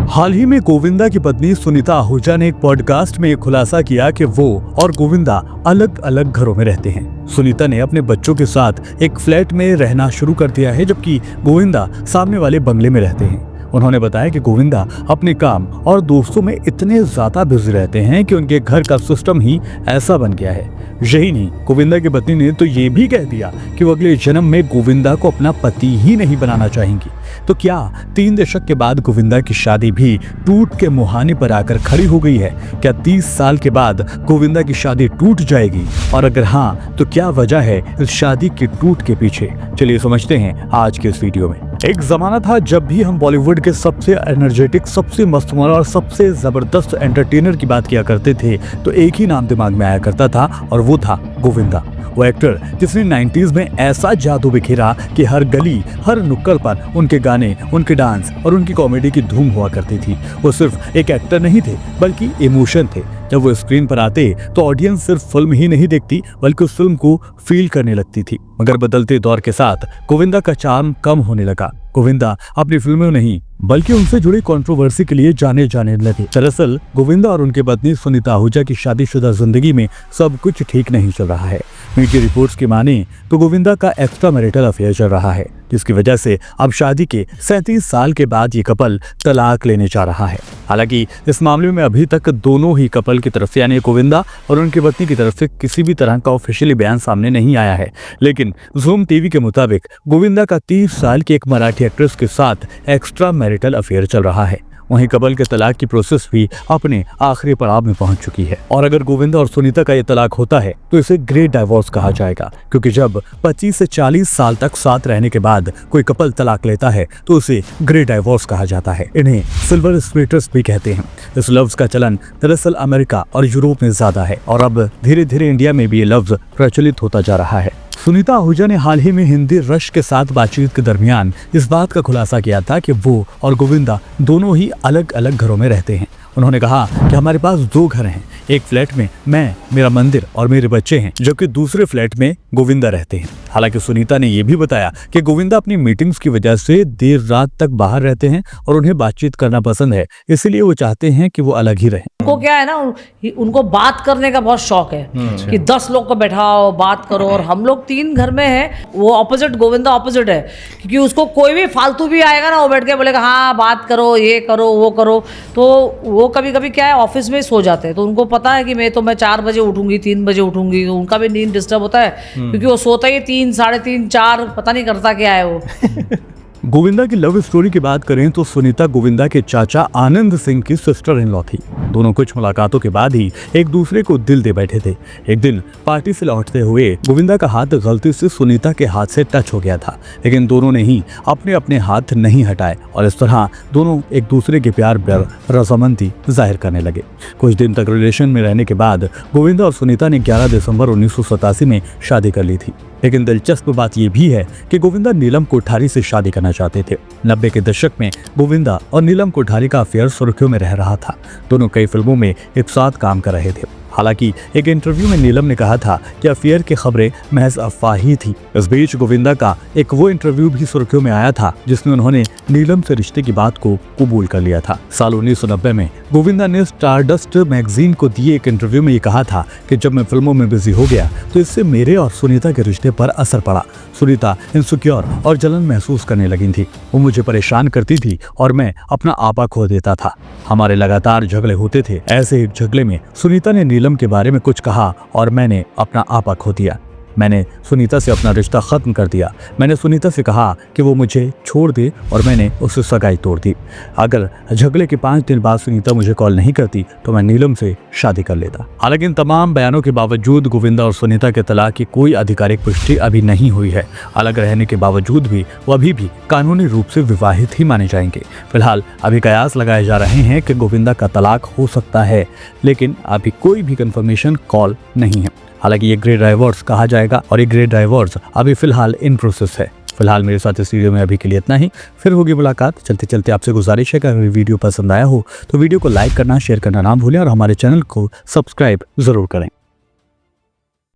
हाल ही में गोविंदा की पत्नी सुनीता आहूजा ने एक पॉडकास्ट में खुलासा किया कि वो और गोविंदा अलग अलग घरों में रहते हैं। सुनीता ने अपने बच्चों के साथ एक फ्लैट में रहना शुरू कर दिया है, जबकि गोविंदा सामने वाले बंगले में रहते हैं। उन्होंने बताया कि गोविंदा अपने काम और दोस्तों में इतने ज्यादा बिजी रहते हैं कि उनके घर का सिस्टम ही ऐसा बन गया है। यही नहीं, गोविंदा की पत्नी ने तो ये भी कह दिया कि वो अगले जन्म में गोविंदा को अपना पति ही नहीं बनाना चाहेंगी। तो क्या 3 दशक के बाद गोविंदा की शादी भी टूट के मुहाने पर आकर खड़ी हो गई है? क्या 30 साल के बाद गोविंदा की शादी टूट जाएगी? और अगर हाँ, तो क्या वजह है इस शादी के टूट के पीछे? चलिए समझते हैं आज के इस वीडियो में। एक जमाना था जब भी हम बॉलीवुड के सबसे एनर्जेटिक, सबसे मस्तमौला और सबसे जबरदस्त एंटरटेनर की बात किया करते थे तो एक ही नाम दिमाग में आया करता था और वो था गोविंदा। वो एक्टर जिसने 90s में ऐसा जादू बिखेरा कि हर गली, हर नुक्कड़ पर उनके गाने, उनके डांस और उनकी कॉमेडी की धूम हुआ करती थी। वो सिर्फ एक एक्टर नहीं थे, बल्कि इमोशन थे। जब वो स्क्रीन पर आते तो ऑडियंस सिर्फ फिल्म ही नहीं देखती, बल्कि उस फिल्म को फील करने लगती थी। मगर बदलते दौर के साथ गोविंदा का चार्म कम होने लगा। गोविंदा अपनी फिल्मों नहीं बल्कि उनसे जुड़ी कंट्रोवर्सी के लिए जाने लगे। दरअसल गोविंदा और उनकी पत्नी सुनीता आहूजा की शादीशुदा जिंदगी में सब कुछ ठीक नहीं चल रहा है। मीडिया रिपोर्ट्स की माने तो गोविंदा का एक्स्ट्रा मैरिटल अफेयर चल रहा है, जिसकी वजह से अब शादी के 37 साल के बाद ये कपल तलाक लेने जा रहा है। हालांकि इस मामले में अभी तक दोनों ही कपल की तरफ से, यानी गोविंदा और उनकी पत्नी की तरफ से किसी भी तरह का ऑफिशियली बयान सामने नहीं आया है। लेकिन ज़ूम टीवी के मुताबिक गोविंदा का 30 साल की एक मराठी एक्ट्रेस के साथ एक्स्ट्रा मैरिटल अफेयर चल रहा है। वहीं कपल के तलाक की प्रोसेस भी अपने आखिरी पड़ाव में पहुंच चुकी है। और अगर गोविंदा और सुनीता का ये तलाक होता है तो इसे ग्रे डाइवोर्स कहा जाएगा, क्योंकि जब 25 से 40 साल तक साथ रहने के बाद कोई कपल तलाक लेता है तो उसे ग्रे डाइवोर्स कहा जाता है। इन्हें सिल्वर स्प्लिटर्स भी कहते हैं। इस लफ्ज का चलन दरअसल अमेरिका और यूरोप में ज्यादा है और अब धीरे धीरे इंडिया में भी ये लफ्ज प्रचलित होता जा रहा है। सुनीता आहूजा ने हाल ही में हिंदी रश के साथ बातचीत के दरमियान इस बात का खुलासा किया था कि वो और गोविंदा दोनों ही अलग अलग घरों में रहते हैं। उन्होंने कहा कि हमारे पास 2 घर हैं। एक फ्लैट में मैं, मेरा मंदिर और मेरे बच्चे हैं, जबकि दूसरे फ्लैट में गोविंदा रहते हैं। हालांकि सुनीता ने यह भी बताया कि गोविंदा अपनी मीटिंग्स की वजह से देर रात तक बाहर रहते हैं और उन्हें बातचीत करना पसंद है, इसलिए वो चाहते हैं कि वो अलग ही रहें। उनको क्या है ना, उनको बात करने का बहुत शौक है कि 10 लोग को बैठाओ, बात करो। और हम लोग 3 घर में हैं। वो ऑपोजिट, गोविंदा ऑपोजिट है, क्योंकि उसको कोई भी फालतू भी आएगा ना, वो बैठ के बोलेगा हाँ बात करो, ये करो, वो करो। तो वो कभी कभी क्या है, ऑफिस में सो जाते हैं। तो उनको पता है कि मैं 4 बजे उठूंगी, 3 बजे उठूंगी, तो उनका भी नींद डिस्टर्ब होता है, क्योंकि वो सोता ही 3, 3:30, 4, पता नहीं करता क्या है वो। गोविंदा की लव स्टोरी की बात करें तो सुनीता गोविंदा के चाचा आनंद सिंह की सिस्टर इन लॉ थी। दोनों कुछ मुलाकातों के बाद ही एक दूसरे को दिल दे बैठे थे। एक दिन पार्टी से लौटते हुए गोविंदा का हाथ गलती से सुनीता के हाथ से टच हो गया था, लेकिन दोनों ने ही अपने अपने हाथ नहीं हटाए और इस तरह दोनों एक दूसरे के प्यार पर रजामंदी जाहिर करने लगे। कुछ दिन तक रिलेशन में रहने के बाद गोविंदा और सुनीता ने 11 दिसंबर 1987 में शादी कर ली थी। लेकिन दिलचस्प बात यह भी है कि गोविंदा नीलम कोठारी से शादी करना चाहते थे। 90 के दशक में गोविंदा और नीलम कोठारी का अफेयर सुर्खियों में रह रहा था। दोनों कई फिल्मों में एक साथ काम कर रहे थे। हालांकि एक इंटरव्यू में नीलम ने कहा था कि अफेयर की खबरें महज अफवाह ही थी। इस बीच गोविंदा का एक वो इंटरव्यू भी सुर्खियों में आया था जिसमें उन्होंने नीलम से रिश्ते की बात को कबूल कर लिया था। साल 1990 में गोविंदा ने स्टारडस्ट मैगजीन को दिए एक इंटरव्यू में ये कहा था कि जब मैं फिल्मों में बिजी हो गया तो इससे मेरे और सुनीता के रिश्ते पर असर पड़ा। सुनीता इनसिक्योर और जलन महसूस करने लगी थी। वो मुझे परेशान करती थी और मैं अपना आपा खो देता था। हमारे लगातार झगड़े होते थे। ऐसे एक झगड़े में सुनीता ने नीलम के बारे में कुछ कहा और मैंने अपना आपा खो दिया। मैंने सुनीता से अपना रिश्ता खत्म कर दिया। मैंने सुनीता से कहा कि वो मुझे छोड़ दे और मैंने उससे सगाई तोड़ दी। अगर झगड़े के 5 दिन बाद सुनीता मुझे कॉल नहीं करती तो मैं नीलम से शादी कर लेता। हालांकि इन तमाम बयानों के बावजूद गोविंदा और सुनीता के तलाक की कोई आधिकारिक पुष्टि अभी नहीं हुई है। अलग रहने के बावजूद भी वो अभी भी कानूनी रूप से विवाहित ही माने जाएंगे। फिलहाल अभी कयास लगाए जा रहे हैं कि गोविंदा का तलाक हो सकता है, लेकिन अभी कोई भी कंफर्मेशन कॉल नहीं है। हालांकि ये ग्रे डाइवोर्स कहा जाएगा और ये ग्रे डाइवोर्स अभी फिलहाल इन प्रोसेस है। फिलहाल मेरे साथ इस वीडियो में अभी के लिए इतना ही। फिर होगी मुलाकात। चलते चलते आपसे गुजारिश है कि अगर वीडियो पसंद आया हो तो वीडियो को लाइक करना, शेयर करना ना भूलें और हमारे चैनल को सब्सक्राइब जरूर करें।